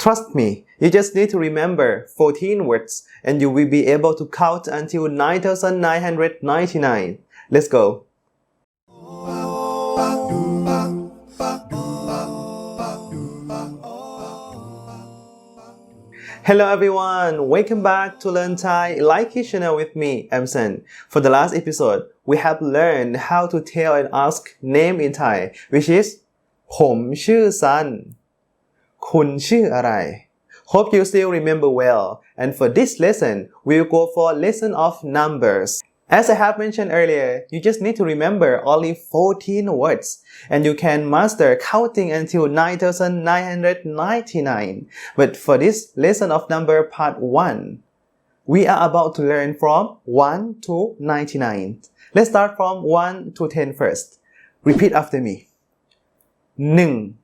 Trust me, you just need to remember 14 words and you will be able to count until 9,999. Let's go. Hello everyone, welcome back to Learn Thai Like It channel with me, Amson. For the last episode, we have learned how to tell and ask name in Thai, which is ผมชื่อซัน คุณชื่ออะไร Hope you still remember well. And for this lesson, we'll go for lesson of numbers. As I have mentioned earlier, you just need to remember only 14 words and you can master counting until 9,999. But for this lesson of number part 1, we are about to learn from 1 to 99. Let's start from 1 to 10 first. Repeat after me. 1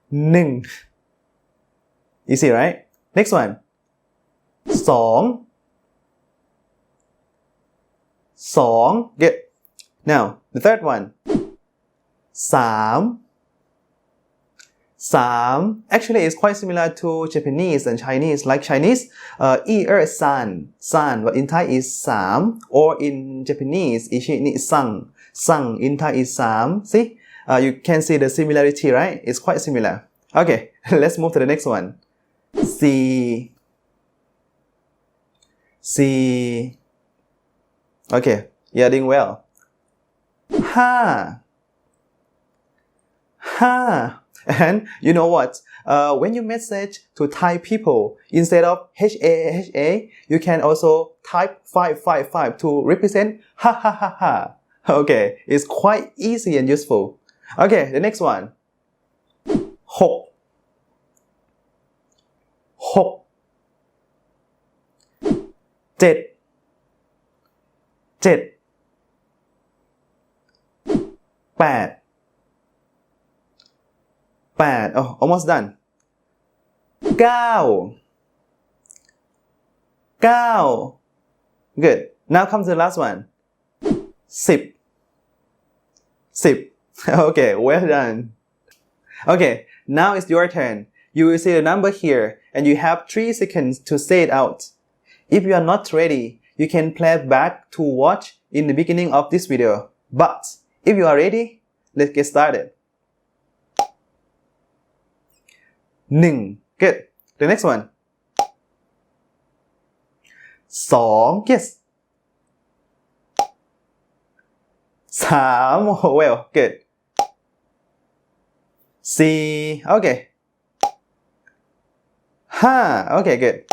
1 Easy, right? Next one. 2 2 Good. Now, the third one. 3 3 Actually, it's quite similar to Japanese and Chinese. Like Chinese, 一二三 san, but in Thai is 3, or in Japanese, 一二三 sang, in Thai is 3. See? You can see the similarity, right? It's quite similar. Okay, let's move to the next one. 4 4 Okay, you're doing well. 5 5 And you know what? When you message to Thai people, instead of HA, you can also type 555 to represent ha ha ha ha. Okay, it's quite easy and useful. Okay, the next one. 6 6 7 7 8 8 Oh, almost done. 9 9 Good. Now comes the last one. 10 10 Okay, well done. Okay, now it's your turn. You will see the number here and you have 3 seconds to say it out. If you are not ready, you can play back to watch in the beginning of this video. But if you are ready, let's get started. 1 Good. The next one. 2 Yes. 3 Oh, well, good. 4 Okay. 5 Okay, good.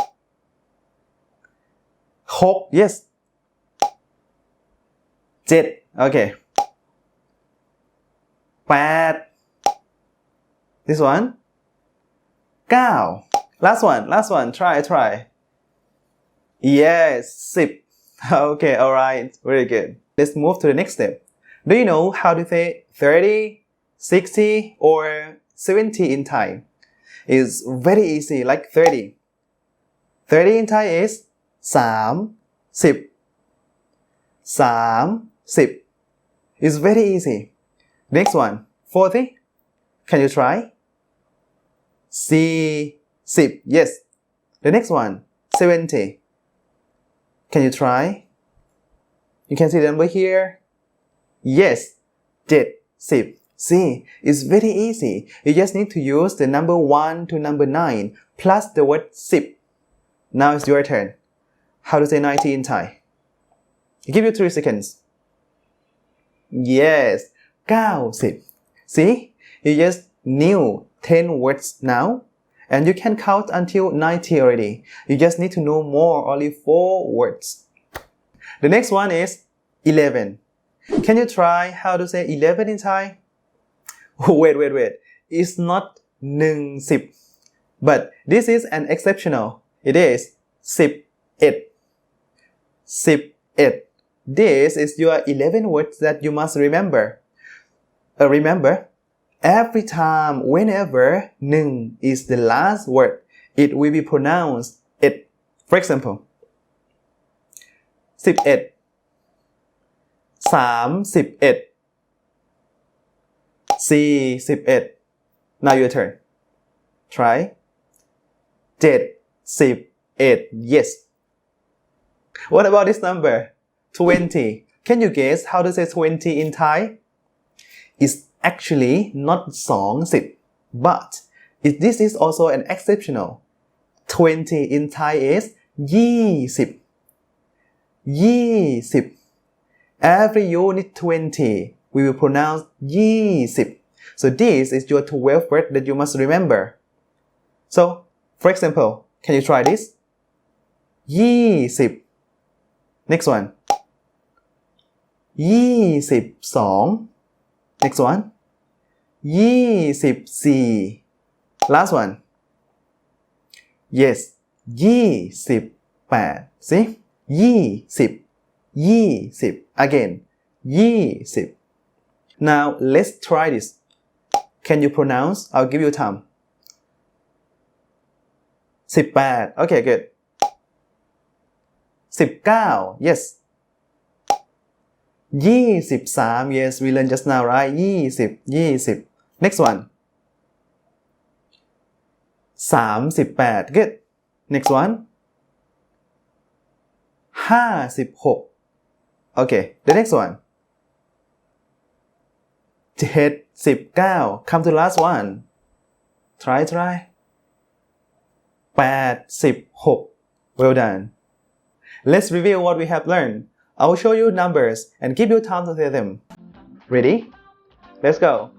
6 Yes. 7 Okay. 8 This one. 9 Last one. Try. Yes. 10 Okay, alright. Very good. Let's move to the next step. Do you know how to say 30, 60, or 70 in Thai? It's very easy, like 30. 30 in Thai is 30 30 It's very easy. Next one. 40. Can you try? 40 Yes. The next one. 70. Can you try? You can see the number here. Yes. 70. See, it's very easy. You just need to use the number 1 to number 9 plus the word 10. Now it's your turn. How to say 90 in Thai? I give you 3 seconds. Yes. 90. See? You just knew 10 words now. And you can count until 90 already. You just need to know more, only 4 words. The next one is 11. Can you try how to say 11 in Thai? Wait. It's not 10. But this is an exceptional. It is 11. 11. This is your 11 words that you must remember. Remember, every time, whenever 1 is the last word, it will be pronounced it. For example, 11 31 41 Now your turn. try 71 yes what about this number 20 can you guess how to say 20 in Thai it's actually not 20 but this is also an exceptional 20 in Thai is 20 20 every unit 20 we will pronounce 20 so this is your 12 word that you must remember so for example can you try this 20 next one 22 next one 24 last one yes 28 see 20 20 again 20 now let's try this can you pronounce I'll give you time 18 okay good 19 yes 23 yes we learned just now right 20 next one 38 good next one 56 okay the next one 79 come to the last one try 86 well done let's review what we have learned I will show you numbers and give you time to say them ready let's go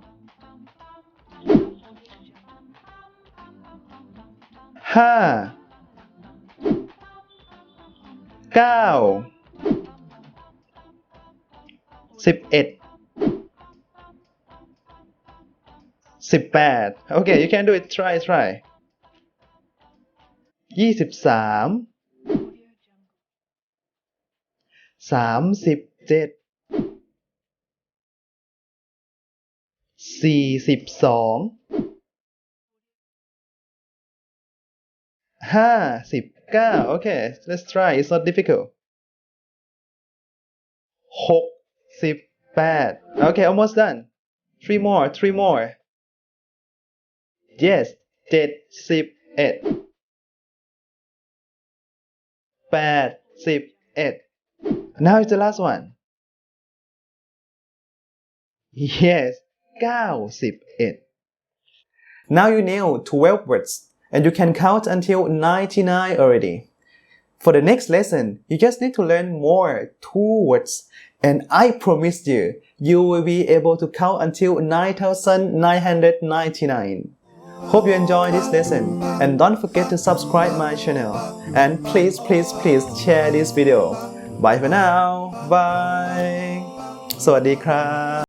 5 9 11 18 okay you can do it try 23 37 42 59 okay let's try it's not difficult 68 okay almost done 3 more yes 71 81 now it's the last one yes 91 now you know 12 words and you can count until 99 already for the next lesson you just need to learn more 2 words and I promise you will be able to count until 9999 hope you enjoy this lesson and don't forget to subscribe my channel and please share this video bye for now bye สวัสดีครับ